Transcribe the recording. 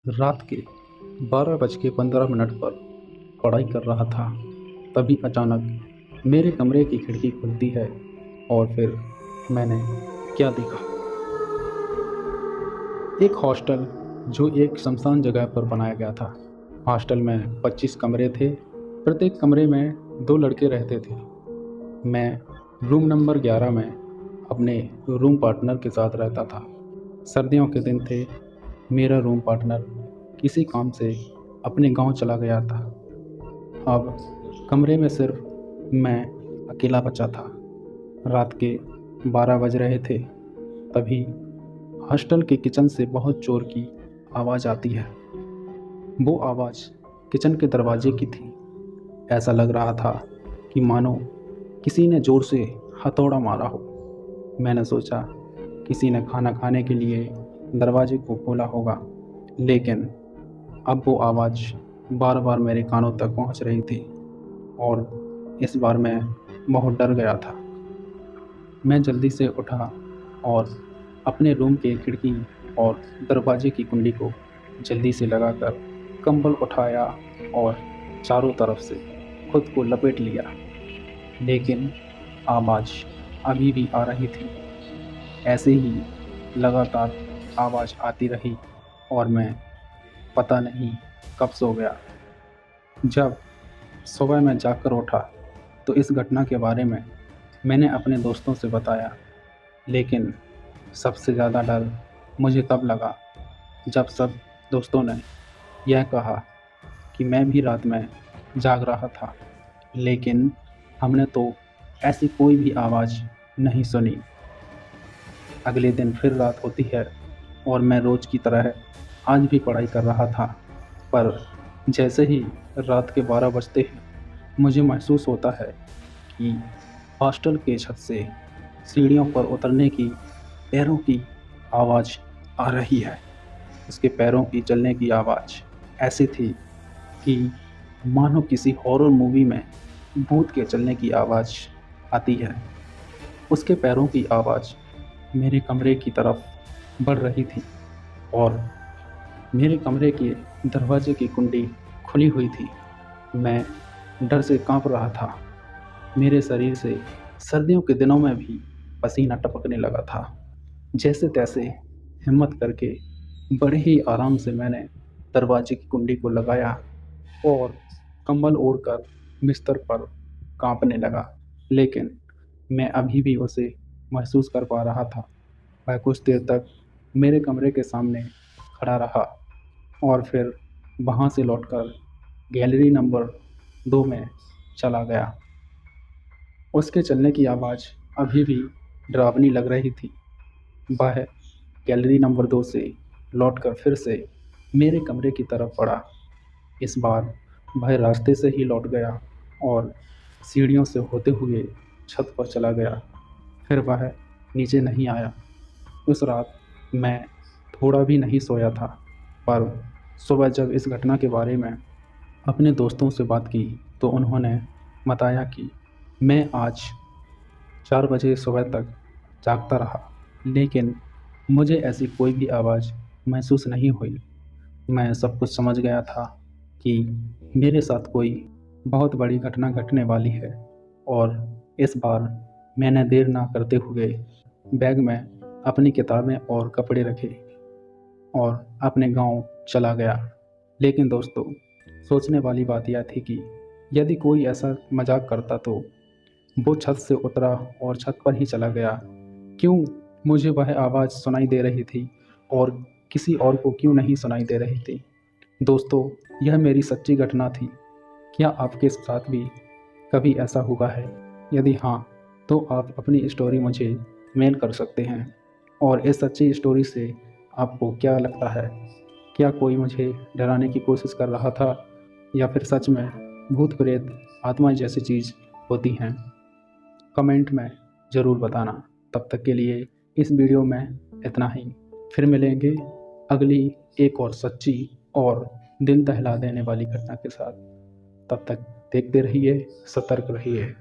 रात के 12:15 पर पढ़ाई कर रहा था। तभी अचानक मेरे कमरे की खिड़की खुलती है और फिर मैंने क्या देखा। एक हॉस्टल जो एक सुनसान जगह पर बनाया गया था। हॉस्टल में 25 कमरे थे। प्रत्येक कमरे में 2 लड़के रहते थे। मैं रूम नंबर 11 में अपने रूम पार्टनर के साथ रहता था। सर्दियों के दिन थे। मेरा रूम पार्टनर किसी काम से अपने गांव चला गया था। अब कमरे में सिर्फ मैं अकेला बचा था। रात के 12 बज रहे थे। तभी हॉस्टल के किचन से बहुत ज़ोर की आवाज़ आती है। वो आवाज़ किचन के दरवाजे की थी। ऐसा लग रहा था कि मानो किसी ने ज़ोर से हथौड़ा मारा हो। मैंने सोचा किसी ने खाना खाने के लिए दरवाजे को खोला होगा, लेकिन अब वो आवाज़ बार बार मेरे कानों तक पहुंच रही थी और इस बार मैं बहुत डर गया था। मैं जल्दी से उठा और अपने रूम के खिड़की और दरवाजे की कुंडी को जल्दी से लगाकर कंबल उठाया और चारों तरफ से खुद को लपेट लिया, लेकिन आवाज़ अभी भी आ रही थी। ऐसे ही लगातार आवाज़ आती रही और मैं पता नहीं कब सो गया। जब सुबह मैं जागकर उठा तो इस घटना के बारे में मैंने अपने दोस्तों से बताया, लेकिन सबसे ज़्यादा डर मुझे तब लगा जब सब दोस्तों ने यह कहा कि मैं भी रात में जाग रहा था, लेकिन हमने तो ऐसी कोई भी आवाज़ नहीं सुनी। अगले दिन फिर रात होती है और मैं रोज़ की तरह आज भी पढ़ाई कर रहा था, पर जैसे ही रात के 12 बजते हैं मुझे महसूस होता है कि हॉस्टल के छत से सीढ़ियों पर उतरने की पैरों की आवाज़ आ रही है। उसके पैरों की चलने की आवाज़ ऐसी थी कि मानो किसी हॉरर मूवी में भूत के चलने की आवाज़ आती है। उसके पैरों की आवाज़ मेरे कमरे की तरफ बढ़ रही थी और मेरे कमरे के दरवाजे की कुंडी खुली हुई थी। मैं डर से कांप रहा था। मेरे शरीर से सर्दियों के दिनों में भी पसीना टपकने लगा था। जैसे तैसे हिम्मत करके बड़े ही आराम से मैंने दरवाजे की कुंडी को लगाया और कंबल ओढ़कर बिस्तर पर कांपने लगा, लेकिन मैं अभी भी उसे महसूस कर पा रहा था। वह कुछ देर तक मेरे कमरे के सामने खड़ा रहा और फिर वहाँ से लौटकर गैलरी नंबर 2 में चला गया। उसके चलने की आवाज़ अभी भी डरावनी लग रही थी। वह गैलरी नंबर 2 से लौटकर फिर से मेरे कमरे की तरफ बढ़ा। इस बार वह रास्ते से ही लौट गया और सीढ़ियों से होते हुए छत पर चला गया। फिर वह नीचे नहीं आया। उस रात मैं थोड़ा भी नहीं सोया था, पर सुबह जब इस घटना के बारे में अपने दोस्तों से बात की तो उन्होंने बताया कि मैं आज 4 बजे सुबह तक जागता रहा, लेकिन मुझे ऐसी कोई भी आवाज़ महसूस नहीं हुई। मैं सब कुछ समझ गया था कि मेरे साथ कोई बहुत बड़ी घटना घटने वाली है और इस बार मैंने देर ना करते हुए बैग में अपनी किताबें और कपड़े रखे और अपने गांव चला गया। लेकिन दोस्तों, सोचने वाली बात यह थी कि यदि कोई ऐसा मजाक करता तो वो छत से उतरा और छत पर ही चला गया। क्यों मुझे वह आवाज़ सुनाई दे रही थी और किसी और को क्यों नहीं सुनाई दे रही थी? दोस्तों, यह मेरी सच्ची घटना थी। क्या आपके साथ भी कभी ऐसा हुआ है? यदि हाँ, तो आप अपनी स्टोरी मुझे मेल कर सकते हैं। और इस सच्ची स्टोरी से आपको क्या लगता है? क्या कोई मुझे डराने की कोशिश कर रहा था या फिर सच में भूत प्रेत आत्मा जैसी चीज़ होती हैं? कमेंट में ज़रूर बताना। तब तक के लिए इस वीडियो में इतना ही। फिर मिलेंगे अगली एक और सच्ची और दिल दहला देने वाली घटना के साथ। तब तक देखते रहिए, सतर्क रहिए।